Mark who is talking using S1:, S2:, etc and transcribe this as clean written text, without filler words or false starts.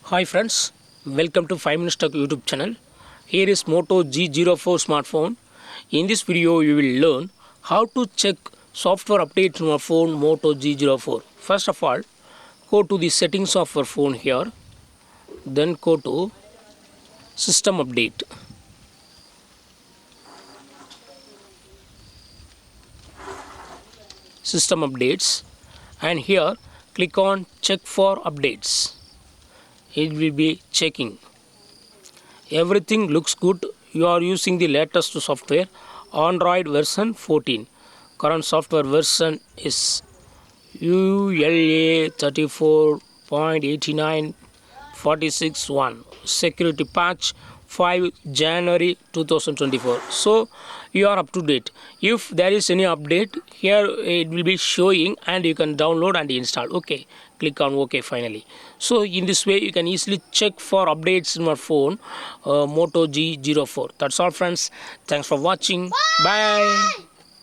S1: Hi friends, welcome to 5 Minutes Tech YouTube channel. Here is Moto G04 smartphone. In this video you will learn how to check software updates on your phone Moto G04. First of all, go to the settings of your phone here. Then go to system update. System updates, and here click on check for updates. It will be checking. Everything looks good. You are using the latest software, Android version 14. Current software version is ULA 34.89.46.1. Security patch 5 January 2024. So you are up to date. If there is any update, here it will be showing and you can download and install. Okay, click on OK finally. So in this way you can easily check for updates in your phone Moto G04. That's all friends. Thanks for watching. Bye.